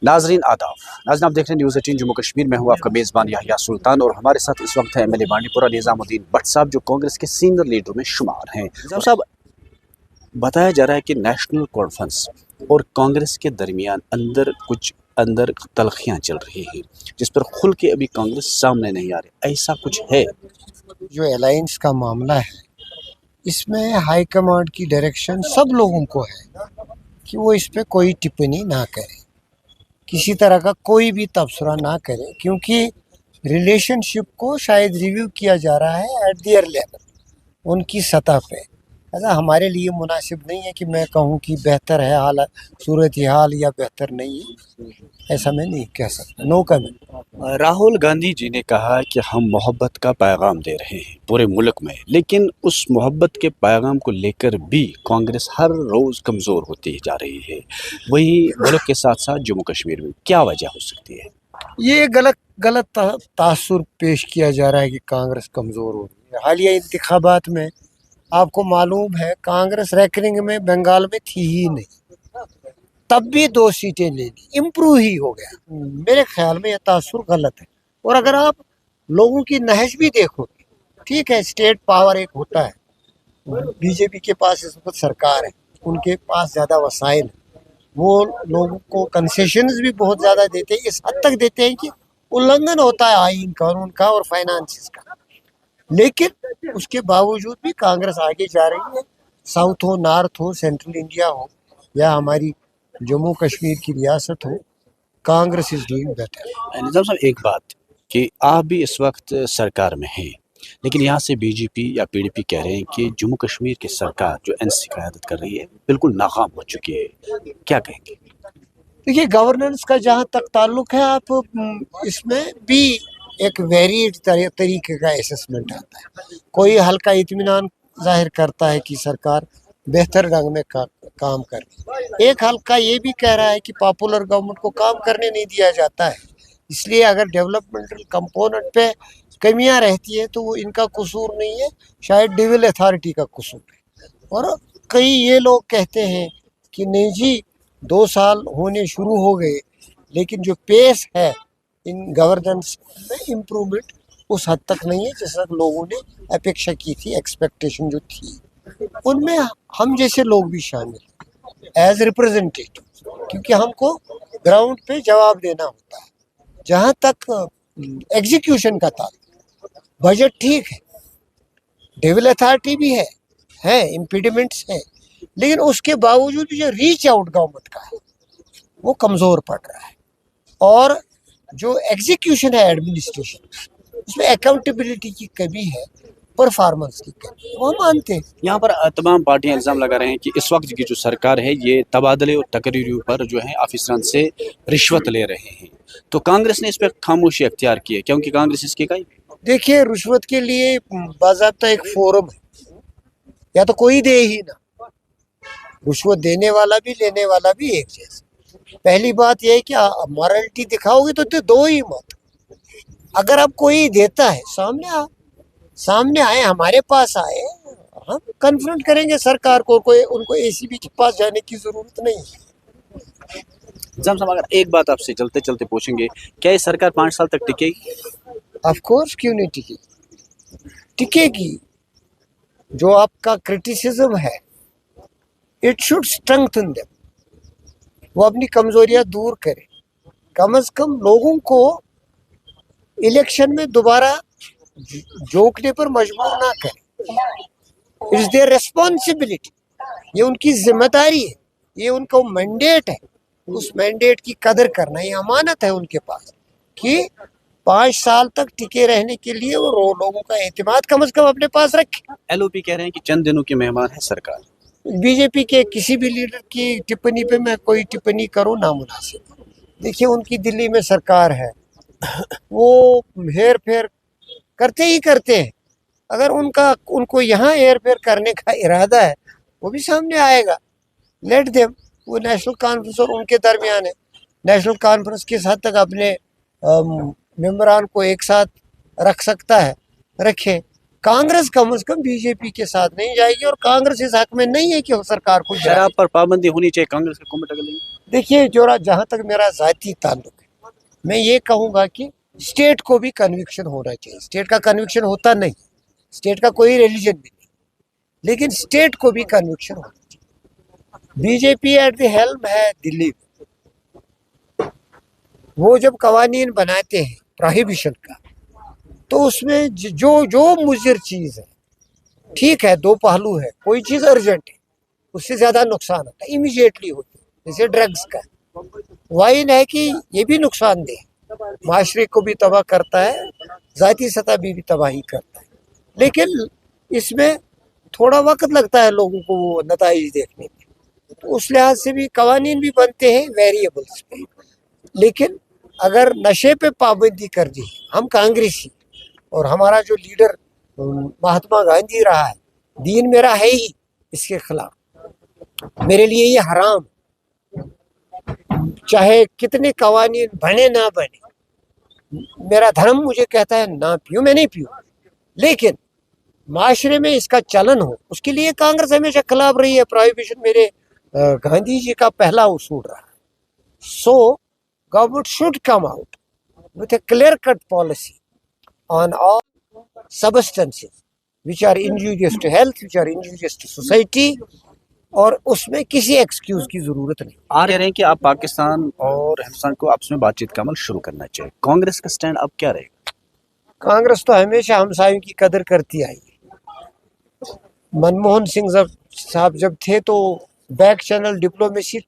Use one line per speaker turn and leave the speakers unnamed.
नाजरीन आदाब। नाज़रीन, आप देख रहे हैं न्यूज़ 18 जम्मू कश्मीर में हूँ आपका मेज़बान याहिया सुल्तान, और हमारे साथ इस वक्त है MLA बांडीपुरा निज़ामुद्दीन भट्ट साहब, जो कांग्रेस के सीनियर लीडरों में शुमार हैं। निज़ाम साहब, बताया जा रहा है कि नेशनल कॉन्फ्रेंस और कांग्रेस के दरमियान अंदर तलखियाँ चल रही हैं, जिस पर खुल के अभी कांग्रेस सामने नहीं आ रही। ऐसा कुछ है?
जो अलायंस का मामला है, इसमें हाई कमांड की डायरेक्शन सब लोगों को है कि वो इस पे कोई टिप्पणी ना करे, किसी तरह का कोई भी तबसरा ना करे, क्योंकि रिलेशनशिप को शायद रिव्यू किया जा रहा है एट दियर लेवल, उनकी सतह पे। ऐसा हमारे लिए मुनासिब नहीं है कि मैं कहूँ कि बेहतर है हाल, सूरत हाल या बेहतर नहीं है, ऐसा मैं नहीं कह सकता। No comment.
राहुल गांधी जी ने कहा कि हम मोहब्बत का पैगाम दे रहे हैं पूरे मुल्क में, लेकिन उस मोहब्बत के पैगाम को लेकर भी कांग्रेस हर रोज़ कमज़ोर होती जा रही है। वही मुल्क के साथ साथ जम्मू कश्मीर में क्या वजह हो सकती है?
ये गलत तासुर पेश किया जा रहा है कि कांग्रेस कमज़ोर हो रही है। हालिया इंतखाबात में आपको मालूम है कांग्रेस रैंकिंग में बंगाल में थी ही नहीं, तब भी 2 सीटें ले ली, इम्प्रूव ही हो गया। मेरे ख्याल में यह तासुर गलत है। और अगर आप लोगों की नहज भी देखोगे, ठीक है, स्टेट पावर एक होता है, बीजेपी के पास इस वक्त सरकार है, उनके पास ज़्यादा वसाइल है, वो लोगों को कंसेशंस भी बहुत ज़्यादा देते हैं, इस हद तक देते हैं कि उल्लंघन होता है आईन कानून का और फाइनेंसिस का। लेकिन उसके बावजूद भी कांग्रेस आगे जा रही है। साउथ हो, नॉर्थ हो, सेंट्रल इंडिया हो या हमारी जम्मू कश्मीर की रियासत हो, कांग्रेस इज डूइंग बेटर।
निज़ाम साहब, एक बात कि आप भी इस वक्त सरकार में हैं, लेकिन यहाँ से बीजेपी या PDP कह रहे हैं कि जम्मू कश्मीर की सरकार जो NC क़यादत कर रही है बिल्कुल नाकाम हो चुकी है। क्या कहेंगे?
देखिए, गवर्नेंस का जहाँ तक ताल्लुक है, आप इसमें भी एक वेरिएड तरीके का असेसमेंट आता है। कोई हल्का इत्मीनान जाहिर करता है कि सरकार बेहतर ढंग में काम कर रही है, एक हल्का ये भी कह रहा है कि पॉपुलर गवर्नमेंट को काम करने नहीं दिया जाता है, इसलिए अगर डेवलपमेंटल कंपोनेंट पे कमियां रहती है तो वो इनका कसूर नहीं है, शायद डिविल अथॉरिटी का कसूर है। और कई ये लोग कहते हैं कि नहीं जी, 2 साल होने शुरू हो गए, लेकिन जो पेस है इन गवर्नेंस में इम्प्रूवमेंट उस हद तक नहीं है जिस तक लोगों ने अपेक्षा की थी, एक्सपेक्टेशन जो थी। उनमें हम जैसे लोग भी शामिल एज रिप्रेजेंटेटिव, क्योंकि हमको ग्राउंड पे जवाब देना होता है। जहाँ तक एग्जीक्यूशन का ताल्लुक, बजट ठीक है, डेविल अथॉरिटी भी है इम्पीडिमेंट्स हैं, लेकिन उसके बावजूद जो रीच आउट गवर्नमेंट का है वो कमज़ोर पड़ रहा है। और जो एग्जीक्यूशन है एडमिनिस्ट्रेशन, उसमें अकाउंटेबिलिटी की कमी है, परफॉर्मेंस की कमी है, वो हम मानते हैं।
यहाँ पर तमाम पार्टियां इल्ज़ाम लगा रहे हैं कि इस वक्त की जो सरकार है ये तबादले और तकरीरों पर जो है ऑफिसरान से रिश्वत ले रहे हैं, तो कांग्रेस ने इस पर खामोशी अख्तियार की है क्योंकि कांग्रेस इसकी का।
देखिए, रिश्वत के लिए बाज़ाब्ता एक फोरम है, या तो कोई दे ही ना, रिश्वत देने वाला भी लेने वाला भी एक जैसा। पहली बात यह है कि मॉरलिटी दिखाओगे तो दो ही मत। अगर अब कोई देता है, सामने आए, हमारे पास आए, हम कन्फ्रंट करेंगे सरकार को। कोई उनको ACB के पास जाने की जरूरत नहीं है।
जब अगर एक बात आपसे चलते चलते पूछेंगे, क्या ये सरकार 5 साल तक टिकेगी?
ऑफ कोर्स, क्यों नहीं टिकेगी, टिकेगी। जो आपका क्रिटिसिज्म है, इट शुड स्ट्रेंथन देम, वो अपनी कमजोरियां दूर करे, कम से कम लोगों को इलेक्शन में दोबारा जोकने पर मजबूर ना करे। इट्स देयर रेस्पॉन्सिबिलिटी, ये उनकी जिम्मेदारी है, ये उनका मैंडेट है। उस मैंडेट की कदर करना, ये अमानत है उनके पास कि 5 साल तक टिके रहने के लिए वो लोगों का एतमाद कम से कम अपने पास रखे।
LOP कह रहे हैं कि चंद दिनों के मेहमान है सरकार।
बीजेपी के किसी भी लीडर की टिप्पणी पे मैं कोई टिप्पणी करूं नामुनासिब। देखिए, उनकी दिल्ली में सरकार है, वो हेर फेर करते ही करते हैं। अगर उनको यहाँ हेर फेर करने का इरादा है, वो भी सामने आएगा, लेट देम। वो नेशनल कॉन्फ्रेंस और उनके दरमियान है, नेशनल कॉन्फ्रेंस किस हद तक अपने मेंबरान को एक साथ रख सकता है, रखे। कांग्रेस कम से कम बीजेपी के साथ नहीं जाएगी और कांग्रेस इस हक में नहीं है कि सरकार को गिराए।
शराब पर पाबंदी होनी चाहिए, कांग्रेस का कमेंट अगर लेंगे।
देखिए जहाँ तक मेरा जाती ताल्लुक है, मैं ये कहूँगा कि स्टेट को भी कन्विक्शन होना चाहिए। स्टेट का कन्विक्शन होता नहीं, स्टेट का कोई रिलीजन भी नहीं, लेकिन स्टेट को भी कन्विक्शन होना चाहिए। बीजेपी एट द हेल्म है दिल्ली में, वो जब कवानीन बनाते हैं प्रोहिबिशन का, तो उसमें जो जो मुज़िर चीज़ है, ठीक है, दो पहलू है, कोई चीज़ अर्जेंट है, उससे ज़्यादा नुकसान होता है, इमीडिएटली होती है, जैसे ड्रग्स का। वाइन है कि ये भी नुकसानदेह है, माशरे को भी तबाह करता है, ज़ाती सतह भी तबाही करता है, लेकिन इसमें थोड़ा वक्त लगता है लोगों को वो नताइज देखने में। तो उस लिहाज से भी कवानीन भी बनते हैं वेरिएबल्स पे। लेकिन अगर नशे पे पाबंदी कर दी, हम कांग्रेसी और हमारा जो लीडर महात्मा गांधी रहा है, दीन मेरा है ही इसके खिलाफ, मेरे लिए ये हराम, चाहे कितने कवानीन बने ना बने, मेरा धर्म मुझे कहता है ना पियो, मैं नहीं पीऊँ, लेकिन माशरे में इसका चलन हो, उसके लिए कांग्रेस हमेशा खिलाफ रही है। प्रोहिबिशन मेरे गांधी जी का पहला उसूल रहा है। So government should come out with A clear cut policy on all substances which are injurious to health, which are injurious to society, और उसमें किसी एक्सक्यूज की जरूरत नहीं।
आ रहे हैं कि आप पाकिस्तान और हिंदुस्तान को आपस में बातचीत का अमल शुरू करना चाहिए, कांग्रेस का स्टैंड अब क्या रहेगा?
कांग्रेस तो हमेशा हमसायों की कदर करती आई है। मनमोहन सिंह साहब जब थे तो बैक चैनल डिप्लोमेसी